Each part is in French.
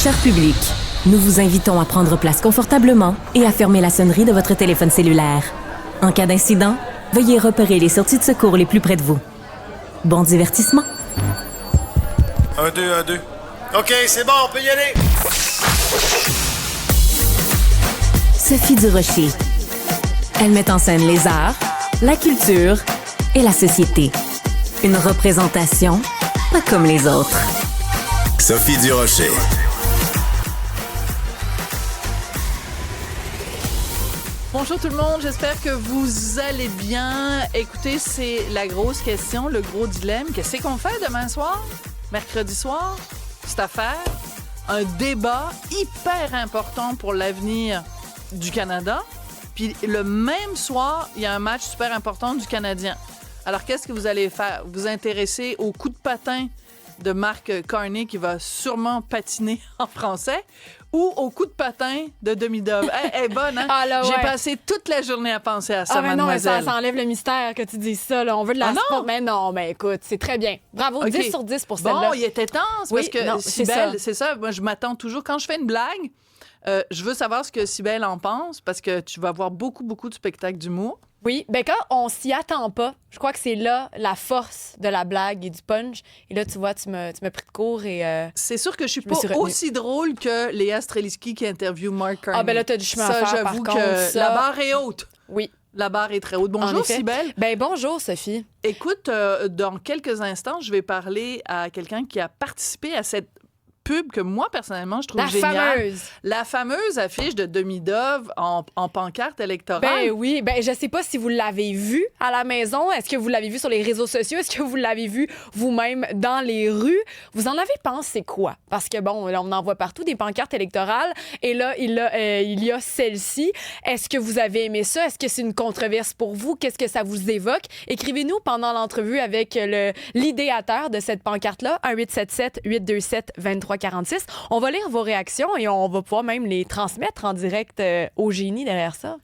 Cher public, nous vous invitons à prendre place confortablement et à fermer la sonnerie de votre téléphone cellulaire. En cas d'incident, veuillez repérer les sorties de secours les plus près de vous. Bon divertissement. 1, 2, 1, 2. OK, c'est bon, on peut y aller. Sophie Durocher. Elle met en scène les arts, la culture et la société. Une représentation pas comme les autres. Sophie Durocher. Bonjour tout le monde, j'espère que vous allez bien. Écoutez, c'est la grosse question, le gros dilemme. Qu'est-ce qu'on fait demain soir, mercredi soir? Cette affaire, un débat hyper important pour l'avenir du Canada. Puis le même soir, il y a un match super important du Canadien. Alors, qu'est-ce que vous allez faire? Vous intéresser au coup de patin de Marc Carney qui va sûrement patiner en français ou au coup de patin de Demi-Dove? Elle est bonne, hein? Ah, là, ouais. J'ai passé toute la journée à penser à ça, mais non, mademoiselle. ça enlève le mystère que tu dises ça. Là. On veut de la sport. Mais non, mais écoute, c'est très bien. Bravo, Okay. 10 sur 10 pour celle-là. Bon, il était temps, Oui, parce que non, Cybèle, c'est ça. Moi, je m'attends toujours. Quand je fais une blague, je veux savoir ce que Cybèle en pense, parce que tu vas voir beaucoup de spectacles d'humour. Oui, ben quand on s'y attend pas, je crois que c'est là la force de la blague et du punch. Et là, tu vois, tu m'as pris de court et... C'est sûr que je suis me pas suis retenue. aussi drôle que Léa Streliski qui interviewe Mark Carney. Ah, ben là, t'as du chemin à Ça, faire, par j'avoue contre, que ça- la barre est haute. Oui, La barre est très haute. en Bonjour, effet. Cybèle. Ben bonjour, Sophie. Écoute, dans quelques instants, je vais parler à quelqu'un qui a participé à cette pub que moi, personnellement, je trouve La géniale. fameuse. La fameuse affiche de Demi-Dove en pancarte électorale. Ben oui, ben je sais pas si vous l'avez vu à la maison. Est-ce que vous l'avez vu sur les réseaux sociaux? Est-ce que vous l'avez vu vous-même dans les rues? Vous en avez pensé quoi? Parce que bon, là, on en voit partout des pancartes électorales. Et là, il y a celle-ci. Est-ce que vous avez aimé ça? Est-ce que c'est une controverse pour vous? Qu'est-ce que ça vous évoque? Écrivez-nous pendant l'entrevue avec l'idéateur de cette pancarte-là, 1-877-827-2346. On va lire vos réactions et on va pouvoir même les transmettre en direct au génie derrière ça.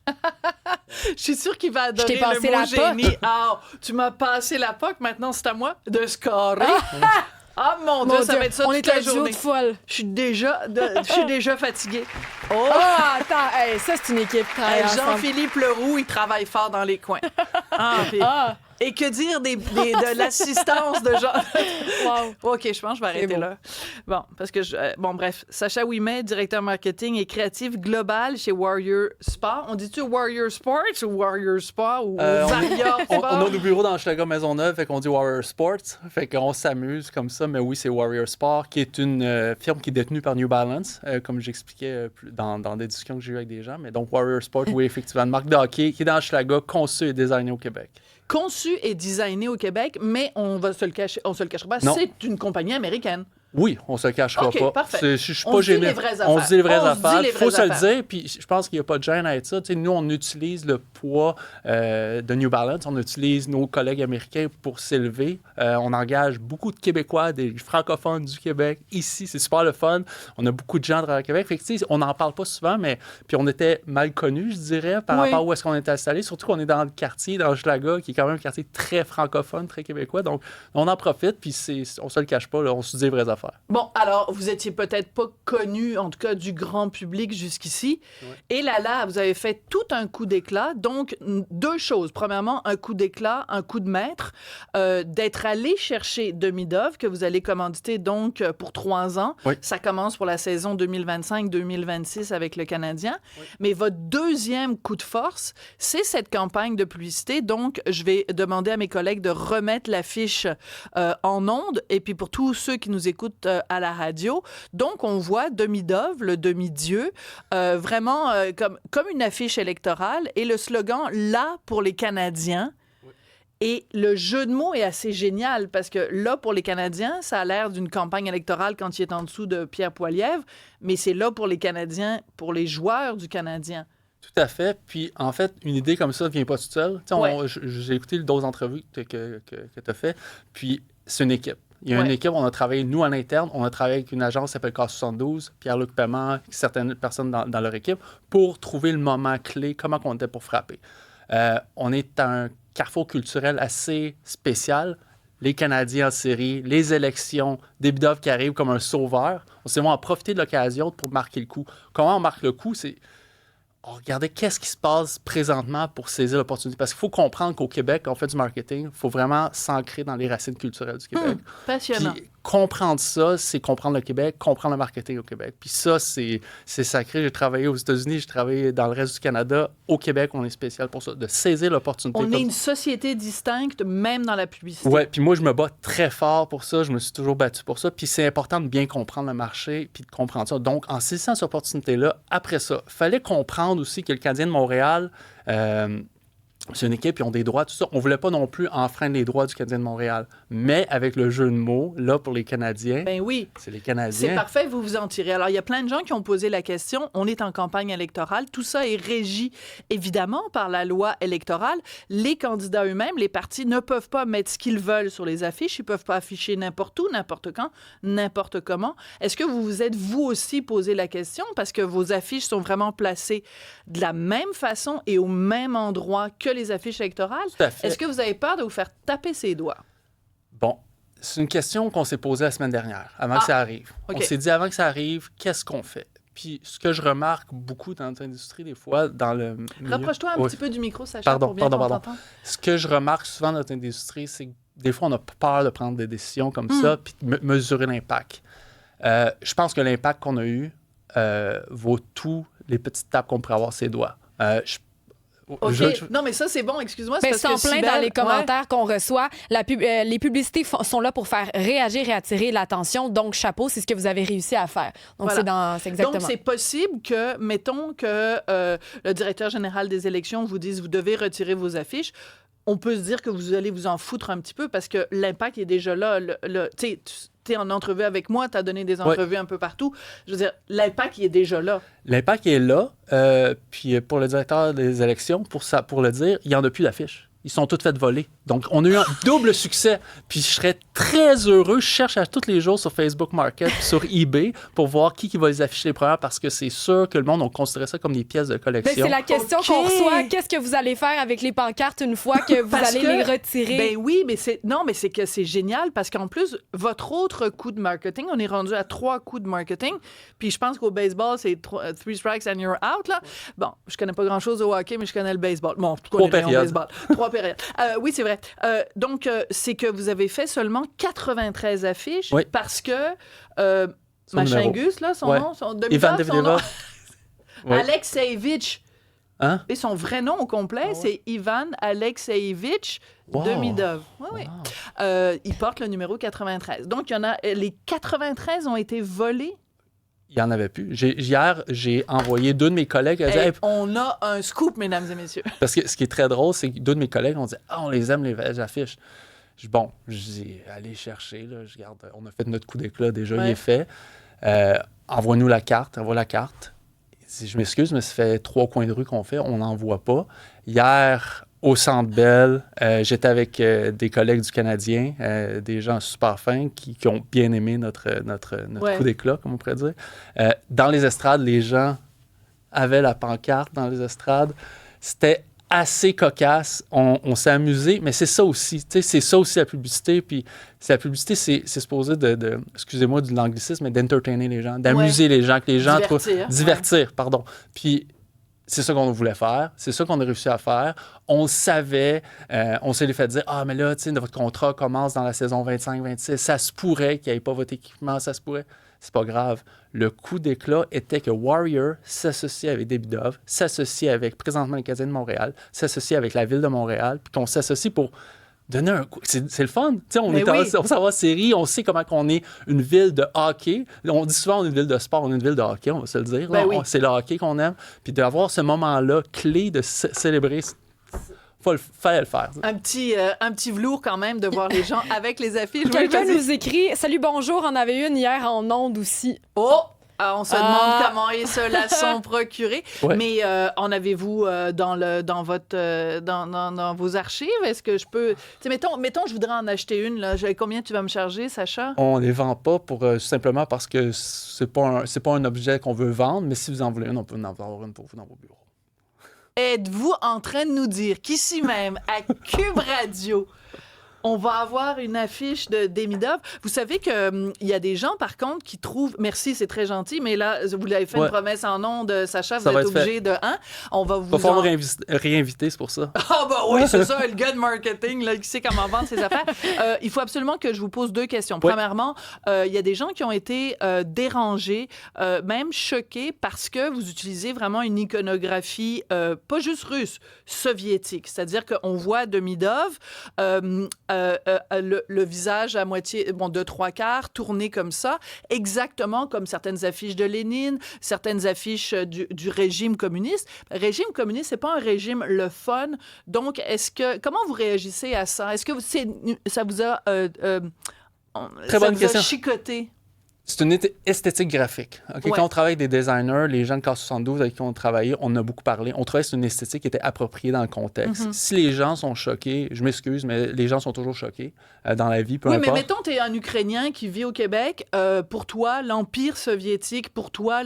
Je suis sûre qu'il va adorer Je t'ai passé le mot la génie. POC. Ah, tu m'as passé la POC, maintenant c'est à moi de scorer. Ah mon Dieu, ça va être ça on toute est la un duo journée. de folle. Je suis déjà fatiguée. Oh! Ah, attends, hey, ça, c'est une équipe qui travaille ensemble. Jean-Philippe Leroux, il travaille fort dans les coins. Puis- Et que dire de l'assistance de Jean... Wow. OK, je pense que je vais arrêter beau. là. Bon, parce que... bon, bref. Sacha Ouimet, directeur marketing et créatif global chez Warrior Spa. On dit-tu Warrior Sports ou Warrior Spa ou Warrior On Spa? a nos bureaux dans Hochelaga Maisonneuve, fait qu'on dit Warrior Sports. Fait qu'on s'amuse comme ça, mais oui, c'est Warrior Sport, qui est une firme qui est détenue par New Balance, comme j'expliquais dans des discussions que j'ai eues avec des gens. Mais donc, Warrior Sport, oui, effectivement, une marque de hockey qui est dans Hochelaga, conçue et désirée au Québec. Conçu et designé au Québec, mais on se le cachera pas. Non. C'est une compagnie américaine. Oui, on se cachera OK, pas. parfait. Je suis On pas se dit gêné. les vraies On se dit les vraies affaires. On se dit affaires. les Il faut vraies se le affaires. dire. Puis je pense qu'il n'y a pas de gêne à être ça. Tu sais, nous, on utilise le poids de New Balance. On utilise nos collègues américains pour s'élever. On engage beaucoup de Québécois, des francophones du Québec ici. C'est super le fun. On a beaucoup de gens à travers le Québec. Fait que, tu sais, on n'en parle pas souvent, mais puis on était mal connus, je dirais, par Oui. rapport à où est-ce qu'on est installé. Surtout qu'on est dans le quartier, dans Hochelaga, qui est quand même un quartier très francophone, très québécois. Donc, on en profite. Puis on se le cache pas. Là, on se dit les vraies affaires. Bon, alors, vous étiez peut-être pas connu, en tout cas du grand public jusqu'ici. Ouais. Et là, vous avez fait tout un coup d'éclat. Donc, deux choses. Premièrement, un coup d'éclat, un coup de maître, d'être allé chercher Demi-Dove, que vous allez commanditer donc pour 3 ans. Oui. Ça commence pour la saison 2025-2026 avec le Canadien. Oui. Mais votre deuxième coup de force, c'est cette campagne de publicité. Donc, je vais demander à mes collègues de remettre l'affiche en ondes. Et puis, pour tous ceux qui nous écoutent à la radio, donc on voit Demi-Dove, le demi-dieu, vraiment comme une affiche électorale. Et le slogan « Là pour les Canadiens ». Et le jeu de mots est assez génial parce que là, pour les Canadiens, ça a l'air d'une campagne électorale quand il est en dessous de Pierre Poilievre, mais c'est là pour les Canadiens, pour les joueurs du Canadien. Tout à fait. Puis, en fait, une idée comme ça ne vient pas toute seule. Tu sais, Ouais. j'ai écouté d'autres entrevues que tu as fait. Puis, c'est une équipe. Il y a Ouais. une équipe, on a travaillé, nous, à l'interne, on a travaillé avec une agence qui s'appelle K72, Pierre-Luc Paiement, certaines personnes dans leur équipe, pour trouver le moment clé, comment on était pour frapper. On est à un carrefour culturel assez spécial. les Canadiens en série, les élections, Davidov qui arrive comme un sauveur. On s'est vraiment profité de l'occasion pour marquer le coup. Comment on marque le coup? C'est regardez qu'est-ce qui se passe présentement pour saisir l'opportunité. Parce qu'il faut comprendre qu'au Québec, quand on fait du marketing, il faut vraiment s'ancrer dans les racines culturelles du Québec. Passionnant. Puis comprendre ça, c'est comprendre le Québec, comprendre le marketing au Québec. Puis ça, c'est sacré. J'ai travaillé aux États-Unis, j'ai travaillé dans le reste du Canada. Au Québec, on est spécial pour ça, de saisir l'opportunité. On est une société distincte, même dans la publicité. Oui, puis moi, je me bats très fort pour ça. Je me suis toujours battu pour ça. Puis c'est important de bien comprendre le marché puis de comprendre ça. Donc, en saisissant cette opportunité-là, après ça, il fallait comprendre aussi que le Canadien de Montréal... c'est une équipe, ils ont des droits, tout ça. On ne voulait pas non plus enfreindre les droits du Canadien de Montréal. Mais avec le jeu de mots, là, pour les Canadiens, ben oui. C'est les Canadiens. C'est parfait, vous vous en tirez. Alors, il y a plein de gens qui ont posé la question. On est en campagne électorale. Tout ça est régi, évidemment, par la loi électorale. Les candidats eux-mêmes, les partis, ne peuvent pas mettre ce qu'ils veulent sur les affiches. Ils ne peuvent pas afficher n'importe où, n'importe quand, n'importe comment. Est-ce que vous vous êtes, vous aussi, posé la question? Parce que vos affiches sont vraiment placées de la même façon et au même endroit que les affiches électorales. Tout à fait. Est-ce que vous avez peur de vous faire taper ses doigts? Bon, c'est une question qu'on s'est posée la semaine dernière, avant que ça arrive. OK. On s'est dit, avant que ça arrive, qu'est-ce qu'on fait? Puis ce que je remarque beaucoup dans notre industrie, des fois, dans le milieu... Rapproche-toi un Oui. petit peu du micro, Sacha, Pardon, pour bien qu'on t'entende. Ce que je remarque souvent dans notre industrie, c'est que des fois, on a peur de prendre des décisions comme ça, puis de mesurer l'impact. Je pense que l'impact qu'on a eu vaut tous les petites tapes qu'on pourrait avoir ses doigts. OK. Non, mais ça, c'est bon. Excuse-moi. Ben, parce c'est en que plein Cybèle- dans les Ouais. commentaires qu'on reçoit. Les publicités sont là pour faire réagir et attirer l'attention. Donc, chapeau, c'est ce que vous avez réussi à faire. Donc, Voilà. c'est exactement. Donc, c'est possible que, mettons que le directeur général des élections vous dise vous devez retirer vos affiches. On peut se dire que vous allez vous en foutre un petit peu parce que l'impact est déjà là. Tu es en entrevue avec moi, tu as donné des entrevues un peu partout. Je veux dire, l'impact, il est déjà là. L'impact est là. Puis pour le directeur des élections, pour le dire, il n'y en a plus d'affiches. Ils sont toutes faites voler. Donc, on a eu un double succès. Puis je serais très heureux. Je cherche à tous les jours sur Facebook Market puis sur eBay pour voir qui va les afficher les premières parce que c'est sûr que le monde, on considérait ça comme des pièces de Ben, collection. c'est la question OK. qu'on reçoit. Qu'est-ce que vous allez faire avec les pancartes une fois que vous Parce allez que- les retirer? Ben oui, mais c'est que c'est génial parce qu'en plus, votre autre coup de marketing, on est rendu à 3 coups de marketing. Puis je pense qu'au baseball, c'est 3 strikes and you're out. Là. Bon, je connais pas grand-chose au hockey, mais je connais le baseball. Bon, tout 3 les rayons périodes. baseball. 3 périodes. Oui, c'est vrai. Donc, c'est que vous avez fait seulement 93 affiches Oui. parce que Son numéro. Machingus, là, son Ouais. nom, son Ivan Demidov, son nom. Davidov. Oui. Alexeyevich. Hein? Et son vrai nom au complet, c'est Ivan Alexeyevich Wow. Demidov. Oui, oui. Il porte le numéro 93. Donc, il y en a, les 93 ont été volés. Il n'y en avait plus. Hier, j'ai envoyé 2 de mes collègues. Elles disaient, Et Hey, on a un scoop, mesdames et messieurs. parce que ce qui est très drôle, c'est que 2 de mes collègues ont dit on les aime, les affiches. Je dis allez chercher. Là, je garde, on a fait notre coup d'éclat déjà, il Ouais. est fait. Envoie-nous la carte. Envoie la carte. Je m'excuse, mais ça fait 3 coins de rue qu'on fait. On n'en voit pas. Hier, au Centre Bell, j'étais avec des collègues du Canadien, des gens super fins qui ont bien aimé notre Ouais. coup d'éclat, comme on pourrait dire. Dans les estrades, les gens avaient la pancarte dans les estrades. C'était assez cocasse. On s'est amusé, mais c'est ça aussi. Tu sais, c'est ça aussi la publicité. Puis la publicité, c'est supposé excusez-moi de l'anglicisme, mais d'entertainer les gens, d'amuser les gens, que les gens divertir, pardon. Puis c'est ça qu'on voulait faire. C'est ça qu'on a réussi à faire. On le savait. On s'est fait dire mais là, tu sais, votre contrat commence dans la saison 25-26. Ça se pourrait qu'il n'y ait pas votre équipement. Ça se pourrait. C'est pas grave. Le coup d'éclat était que Warrior s'associe avec Davidov, s'associe avec présentement le Canadien de Montréal, s'associe avec la ville de Montréal, puis qu'on s'associe pour donner un coup. C'est le fun. Tu sais, on s'en va en série, on sait comment qu'on est une ville de hockey. On dit souvent on est une ville de sport, on est une ville de hockey, on va se le dire. Ben oui. C'est le hockey qu'on aime. Puis d'avoir ce moment-là clé de célébrer, fallait le faire. Un petit velours quand même de voir les gens avec les affiches. Oui, Quelqu'un vas-y. nous écrit « Salut, bonjour », on avait une hier en ondes aussi. Oh! On se demande comment ils se la sont procurés. Ouais. Mais en avez-vous dans vos archives? Est-ce que je peux... Tu sais, mettons, je voudrais en acheter une. Là. Combien tu vas me charger, Sacha? On les vend pas simplement parce que c'est pas un objet qu'on veut vendre, mais si vous en voulez une, on peut en avoir une pour vous dans vos bureaux. Êtes-vous en train de nous dire qu'ici même, à Cube Radio, On va avoir une affiche de Demidov. Vous savez qu'il y a des gens, par contre, qui trouvent... Merci, c'est très gentil, mais là, vous l'avez fait une promesse en ondes, Sacha, vous êtes obligé de... Hein? On va vous... Il va falloir me réinviter, c'est pour ça. Ah bah oui, c'est ça, le gars de marketing, là, qui sait comment vendre ses affaires. Il faut absolument que je vous pose 2 questions. Premièrement, il y a des gens qui ont été dérangés, même choqués, parce que vous utilisez vraiment une iconographie, pas juste russe, soviétique. C'est-à-dire qu'on voit Demidov... le visage à moitié, de 3/4, tourné comme ça, exactement comme certaines affiches de Lénine, certaines affiches du régime communiste. Le régime communiste, c'est pas un régime le fun. Donc, comment vous réagissez à ça? Est-ce que ça vous a, Très bonne question. chicoté? C'est une esthétique graphique. Okay? Quand on travaille avec des designers, les gens de Case 72 avec qui on travaillait, on a beaucoup parlé. On trouvait que c'est une esthétique qui était appropriée dans le contexte. Si les gens sont choqués, je m'excuse, mais les gens sont toujours choqués dans la vie, peu importe. Oui, mais mettons, tu es un Ukrainien qui vit au Québec. Pour toi, l'Empire soviétique, pour toi,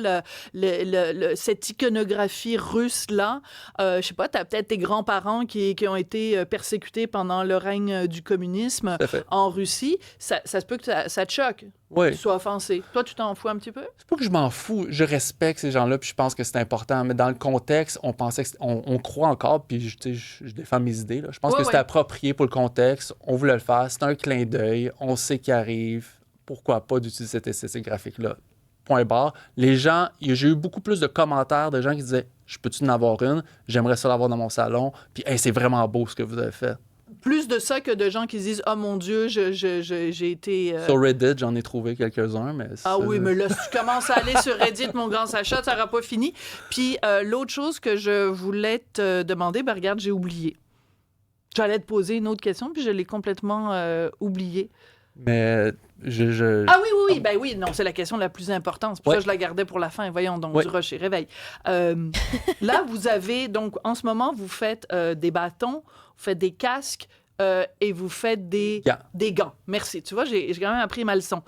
cette iconographie russe-là, je sais pas, tu as peut-être tes grands-parents qui ont été persécutés pendant le règne du communisme en Russie. Ça se peut que ça te choque. Oui. Tu sois offensé. Toi, tu t'en fous un petit peu? C'est pas que je m'en fous. Je respecte ces gens-là, puis je pense que c'est important. Mais dans le contexte, on pensait on croit encore, puis je défends mes idées. Là. Je pense que c'était approprié pour le contexte. On voulait le faire. C'est un clin d'œil. On sait qu'il arrive. Pourquoi pas d'utiliser cette esthétique graphique-là? Point barre. Les gens, j'ai eu beaucoup plus de commentaires de gens qui disaient « Je peux-tu en avoir une? J'aimerais ça l'avoir dans mon salon. » Puis hey, « C'est vraiment beau ce que vous avez fait. » Plus de ça que de gens qui disent « Oh mon Dieu, j'ai été... Sur Reddit, j'en ai trouvé quelques-uns, mais... Ah oui, mais là, si tu commences à aller sur Reddit, mon grand Sacha, ça n'aura pas fini. Puis l'autre chose que je voulais te demander, regarde, j'ai oublié. J'allais te poser une autre question, puis je l'ai complètement oubliée. Mais Ah oui, ben oui, non, c'est la question la plus importante. C'est pour ça que je la gardais pour la fin. Voyons donc, du rocher, réveil. Là, vous avez, donc, en ce moment, vous faites des bâtons, vous faites des casques et vous faites des gants. Merci. Tu vois, j'ai quand même appris ma leçon.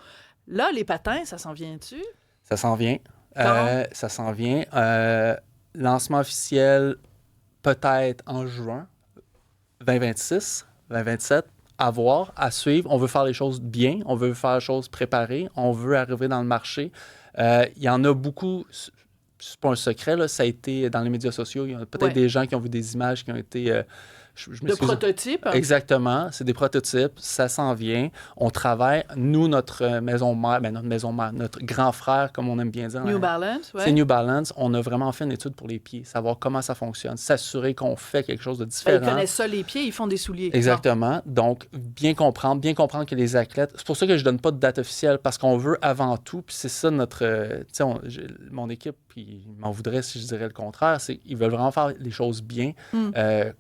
Là, les patins, ça s'en vient-tu? Ça s'en vient. Ça s'en vient. Lancement officiel, peut-être en juin 2026, 2027. À voir, à suivre. On veut faire les choses bien, on veut faire les choses préparées, on veut arriver dans le marché. Il y en a beaucoup, c'est pas un secret, là, ça a été dans les médias sociaux. Il y a peut-être des gens qui ont vu des images qui ont été... de prototypes? Exactement, c'est des prototypes, ça s'en vient. On travaille, nous, notre maison mère, notre grand frère, comme on aime bien dire. New Balance, c'est New Balance. On a vraiment fait une étude pour les pieds, savoir comment ça fonctionne, s'assurer qu'on fait quelque chose de différent. Ils connaissent ça, les pieds, ils font des souliers. Exactement. Donc, bien comprendre que les athlètes... C'est pour ça que je donne pas de date officielle, parce qu'on veut avant tout, puis c'est ça notre... tu sais, mon équipe, puis ils m'en voudraient si je dirais le contraire, c'est qu'ils veulent vraiment faire les choses bien,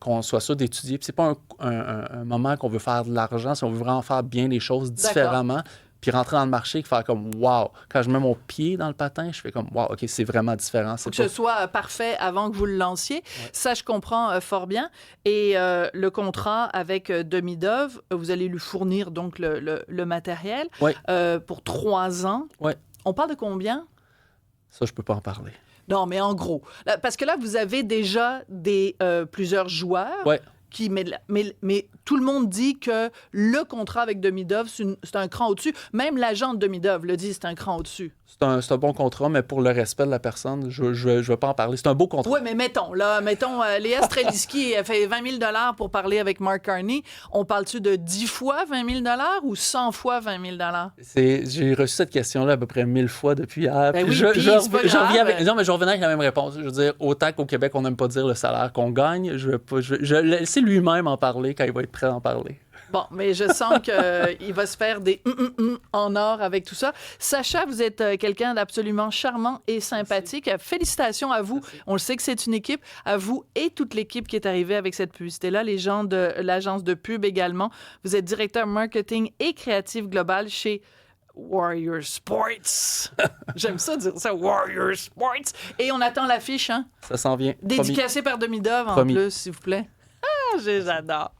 qu'on soit sûr d'étudier. Puis c'est pas un moment qu'on veut faire de l'argent, si on veut vraiment faire bien les choses différemment, puis rentrer dans le marché et faire comme « wow ». Quand je mets mon pied dans le patin, je fais comme « wow, OK, c'est vraiment différent ». Faut que ce soit parfait avant que vous le lanciez. Ouais. Ça, je comprends fort bien. Et le contrat avec Demidov, vous allez lui fournir donc le matériel pour 3 ans. Ouais. On parle de combien? Ça, je peux pas en parler. Non, mais en gros. Parce que là, vous avez déjà plusieurs joueurs. Ouais. Mais tout le monde dit que le contrat avec Demidov, c'est un cran au-dessus. Même l'agent de Demidov le dit, c'est un cran au-dessus. C'est un bon contrat, mais pour le respect de la personne, je veux pas en parler. C'est un beau contrat. Oui, mais mettons, Léa Streliski, elle fait 20 000 $ pour parler avec Mark Carney. On parle-tu de 10 fois 20 000 $ ou 100 fois 20 000 $? J'ai reçu cette question-là à peu près 1000 fois depuis hier. Ben oui, non, mais je revenais avec la même réponse. Je veux dire, autant qu'au Québec, on n'aime pas dire le salaire qu'on gagne, je vais laisser lui-même en parler quand il va être prêt à en parler. Bon, mais je sens qu'il va se faire des en or avec tout ça. Sacha, vous êtes quelqu'un d'absolument charmant et sympathique. Merci. Félicitations à vous. Merci. On le sait que c'est une équipe. À vous et toute l'équipe qui est arrivée avec cette publicité-là, les gens de l'agence de pub également. Vous êtes directeur marketing et créatif global chez Warrior Sports. J'aime ça dire ça, Warrior Sports. Et on attend l'affiche, hein? Ça s'en vient. Dédicacé par Demidov en plus, s'il vous plaît. Ah, j'adore.